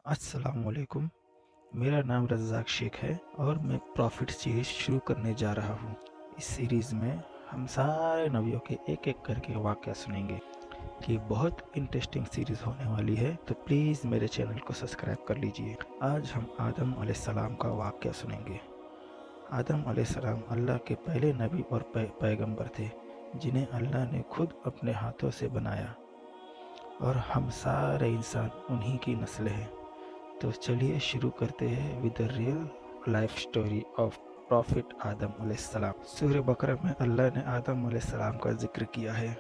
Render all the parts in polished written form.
अस्सलाम वालेकुम। मेरा नाम रज़ाक शेख है और मैं प्रॉफिट सीरीज़ शुरू करने जा रहा हूँ। इस सीरीज़ में हम सारे नबियों के एक-एक करके वाक़या सुनेंगे। ये बहुत इंटरेस्टिंग सीरीज़ होने वाली है, तो प्लीज़ मेरे चैनल को सब्सक्राइब कर लीजिए। आज हम आदम अलैहिस्सलाम का वाक़या सुनेंगे। आदम अलैहिस्सलाम अल्लाह के पहले नबी और पैगंबर थे, जिन्हें अल्लाह ने खुद अपने हाथों से बनाया, और हम सारे इंसान उन्हीं की नस्ल हैं। तो चलिए शुरू करते हैं with the real life story of prophet आदम अलैहिस्सलाम। सूरह बकरा में अल्लाह ने आदम अलैहिस्सलाम का जिक्र किया है।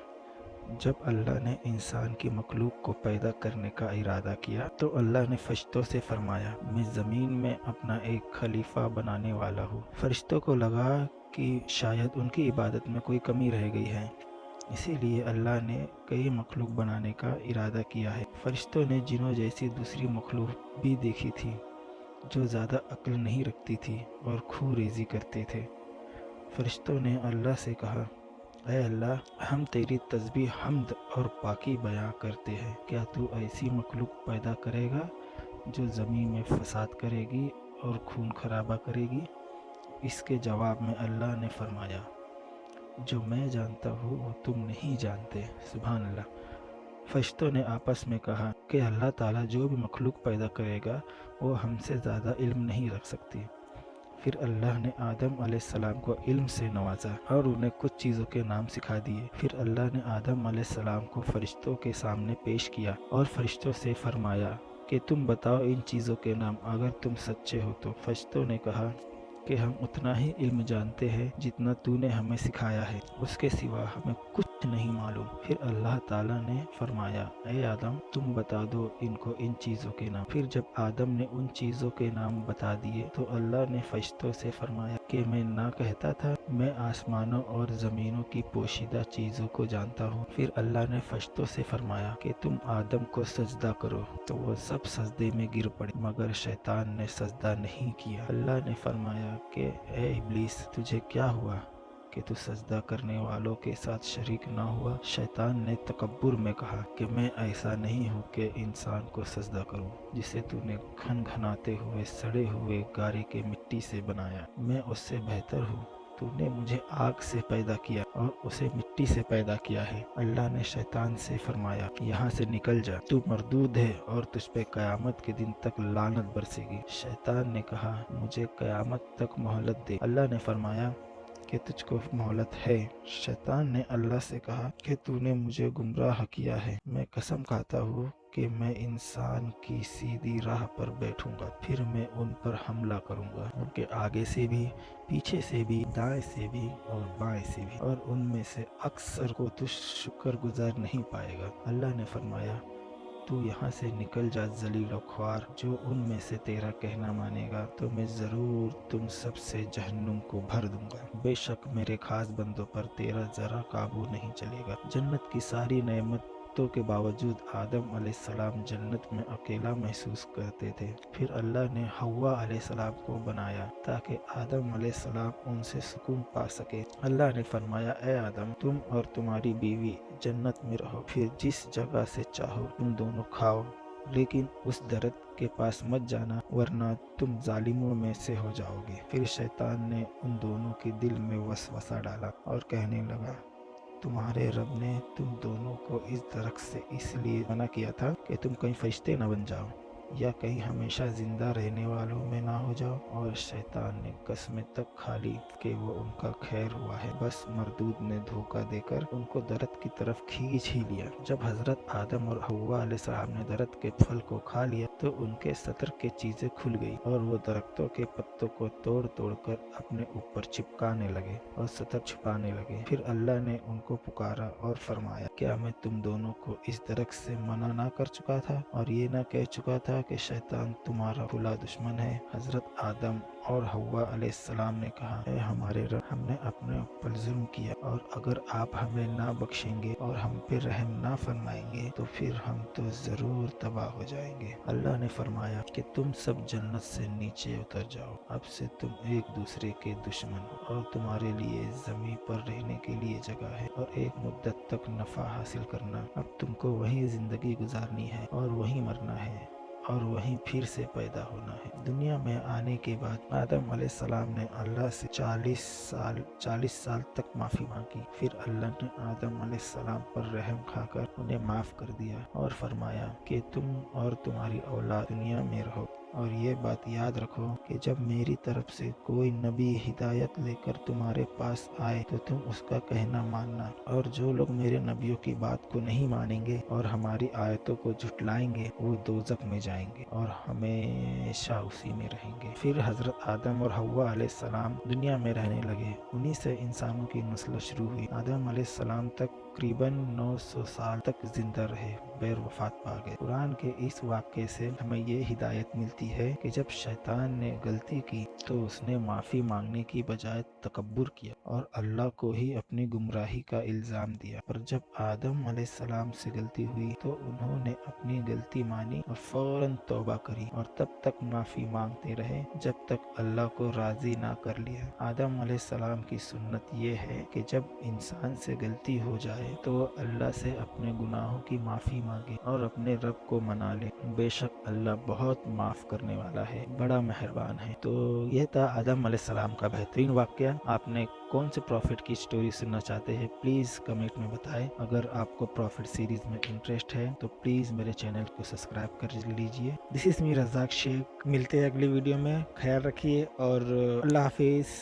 जब अल्लाह ने इंसान की मखलूक को पैदा करने का इरादा किया, तो अल्लाह ने फरिश्तों से फरमाया, मैं ज़मीन में अपना एक खलीफा बनाने वाला हूँ। फरिश्तों को लगा कि शायद उनकी इबादत में कोई कमी रह गई है, इसीलिए अल्लाह ने कई मखलूक बनाने का इरादा किया है। फरिश्तों ने जिन्हों जैसी दूसरी मखलूक भी देखी थी, जो ज़्यादा अक्ल नहीं रखती थी और खूह रेज़ी करते थे। फरिश्तों ने अल्लाह से कहा, ऐ अल्लाह, हम तेरी तस्बीह, हम्द और पाकी बयां करते हैं। क्या तू ऐसी मखलूक पैदा करेगा जो ज़मीन में फसाद करेगी और खून खराबा करेगी? इसके जवाब में अल्लाह ने फरमाया, जो मैं जानता हूँ वो तुम नहीं जानते। सुभान अल्लाह। फरिश्तों ने आपस में कहा कि अल्लाह ताला जो भी मखलूक पैदा करेगा वो हमसे ज़्यादा इल्म नहीं रख सकती। फिर अल्लाह ने आदम अलैहिस्सलाम को इल्म से नवाजा और उन्हें कुछ चीज़ों के नाम सिखा दिए। फिर अल्लाह ने आदम अलैहिस्सलाम को फरिश्तों के सामने पेश किया और फरिश्तों से फरमाया कि तुम बताओ इन चीज़ों के नाम, अगर तुम सच्चे हो तो। फरिश्तों ने कहा कि हम उतना ही इल्म जानते हैं जितना तूने हमें सिखाया है, उसके सिवा हमें कुछ नहीं मालूम। फिर अल्लाह ताला ने फरमाया, ए आदम, तुम बता दो इनको इन चीज़ों के नाम। फिर जब आदम ने उन चीज़ों के नाम बता दिए, तो अल्लाह ने फरिश्तों से फरमाया कि मैं ना कहता था मैं आसमानों और ज़मीनों की पोशीदा चीज़ों को जानता हूँ। फिर अल्लाह ने फरिश्तों से फरमाया कि तुम आदम को सजदा करो, तो वो सब सजदे में गिर पड़े, मगर शैतान ने सजदा नहीं किया। अल्लाह ने फरमाया कि ए इब्लीस, तुझे क्या हुआ कि तू सजदा करने वालों के साथ शरीक ना हुआ? शैतान ने तकब्बुर में कहा कि मैं ऐसा नहीं हूँ कि इंसान को सजदा करूँ जिसे तूने घनघनाते हुए सड़े हुए गारे के मिट्टी से बनाया। मैं उससे बेहतर हूँ। तूने मुझे आग से पैदा किया और उसे मिट्टी से पैदा किया है। अल्लाह ने शैतान से फरमाया, यहाँ से निकल जा, तू मरदूद है और तुझ पे क़यामत के दिन तक लानत बरसेगी। शैतान ने कहा, मुझे क़यामत तक मोहलत दे। अल्लाह ने फरमाया कि तुझको मोहलत है। शैतान ने अल्लाह से कहा कि तूने मुझे गुमराह किया है। मैं कसम खाता हूँ कि मैं इंसान की सीधी राह पर बैठूंगा, फिर मैं उन पर हमला करूंगा, उनके आगे से भी, पीछे से भी, दाएं से भी और बाएं से भी, और उनमें से अक्सर को तू शुक्रगुजार नहीं पाएगा। अल्लाह ने फरमाया, तू यहाँ से निकल जा ज़लील और ख्वार। जो उनमें से तेरा कहना मानेगा तो मैं ज़रूर तुम सबसे जहन्नुम को भर दूंगा। बेशक मेरे खास बंदों पर तेरा ज़रा काबू नहीं चलेगा। जन्नत की सारी नेमतों के बावजूद आदम अलैहिस्सलाम जन्नत में अकेला महसूस करते थे। फिर अल्लाह ने हव्वा अलैहिस्सलाम को बनाया ताकि आदम अलैहिस्सलाम उनसे सुकून पा सके। अल्लाह ने फरमाया, ए आदम, तुम और तुम्हारी बीवी जन्नत में रहो, फिर जिस जगह से चाहो तुम दोनों खाओ, लेकिन उस दरख्त के पास मत जाना, वरना तुम जालिमों में से हो जाओगे। फिर शैतान ने उन दोनों के दिल में वसवसा डाला और कहने लगा, तुम्हारे रब ने तुम दोनों को इस दरख्त से इसलिए मना किया था कि तुम कहीं फरिश्ते न बन जाओ या कहीं हमेशा जिंदा रहने वालों में ना हो जाओ। और शैतान ने कसमें तक खा ली कि वो उनका खैर हुआ है। बस मरदूद ने धोखा देकर उनको दरख्त की तरफ खींच ही लिया। जब हजरत आदम और हव्वा अलैहिस्सलाम ने दरख्त के फल को खा लिया, तो उनके सतर की चीजें खुल गई और वो दरख्तों के पत्तों को तोड़ तोड़ कर अपने ऊपर चिपकाने लगे और सतर छुपाने लगे। फिर अल्लाह ने उनको पुकारा और फरमाया, क्या मैं तुम दोनों को इस दरख्त से मना ना कर चुका था और ये ना कह चुका था कि शैतान तुम्हारा खुला दुश्मन है? हजरत आदम और हव्वा अलैहिस्सलाम ने कहा, ऐ हमारे रब, हमने अपने ऊपर जुल्म किया, और अगर आप हमें ना बख्शेंगे और हम पे रहम ना फरमाएंगे तो फिर हम तो ज़रूर तबाह हो जाएंगे। अल्लाह ने फरमाया कि तुम सब जन्नत से नीचे उतर जाओ, अब से तुम एक दूसरे के दुश्मन हो और तुम्हारे लिए ज़मीन पर रहने के लिए जगह है और एक मुद्दत तक नफ़ा हासिल करना। अब तुमको वहीं ज़िंदगी गुजारनी है और वहीं मरना है, और वहीं फिर से पैदा होना है। दुनिया में आने के बाद आदम अलैहिस्सलाम ने अल्लाह से 40 साल तक माफ़ी मांगी। फिर अल्लाह ने आदम अलैहिस्सलाम पर रहम खाकर उन्हें माफ़ कर दिया और फरमाया कि तुम और तुम्हारी औलाद दुनिया में रहो, और ये बात याद रखो कि जब मेरी तरफ से कोई नबी हिदायत लेकर तुम्हारे पास आए तो तुम उसका कहना मानना, और जो लोग मेरे नबियों की बात को नहीं मानेंगे और हमारी आयतों को झुटलाएंगे वो दोज़ख में जाएंगे और हमेशा उसी में रहेंगे। फिर हजरत आदम और हव्वा अलैहिस्सलाम दुनिया में रहने लगे। उन्हीं से इंसानों की नस्ल शुरू हुई। आदम अलैहिस्सलाम तकरीबन 900 साल तक जिंदा रहे, गैर वफात पा गए। कुरान के इस वाक़े से हमें ये हिदायत मिलती है कि जब शैतान ने गलती की तो उसने माफ़ी मांगने की बजाय तकब्बुर किया और अल्लाह को ही अपनी गुमराही का इल्ज़ाम दिया। पर जब आदम अलैहिस्सलाम से गलती हुई तो उन्होंने अपनी गलती मानी और फौरन तौबा करी, और तब तक माफ़ी मांगते रहे जब तक अल्लाह को राज़ी ना कर लिया। आदम अलैहिस्सलाम की सुन्नत ये है कि जब इंसान से गलती हो जाए तो वो अल्लाह से अपने गुनाहों की माफ़ी मांगे और अपने रब को मना ले। बेशक अल्लाह बहुत माफ़ करने वाला है, बड़ा मेहरबान है। तो यह था आदम अलैहिस्सलाम का बेहतरीन वाक़या। आपने कौन से प्रॉफिट की स्टोरी सुनना चाहते हैं प्लीज़ कमेंट में बताएं। अगर आपको प्रॉफिट सीरीज़ में इंटरेस्ट है तो प्लीज़ मेरे चैनल को सब्सक्राइब कर लीजिए। This is me Razzaq Shaikh. मिलते हैं अगली वीडियो में। ख्याल रखिए और अल्लाह हाफिज़।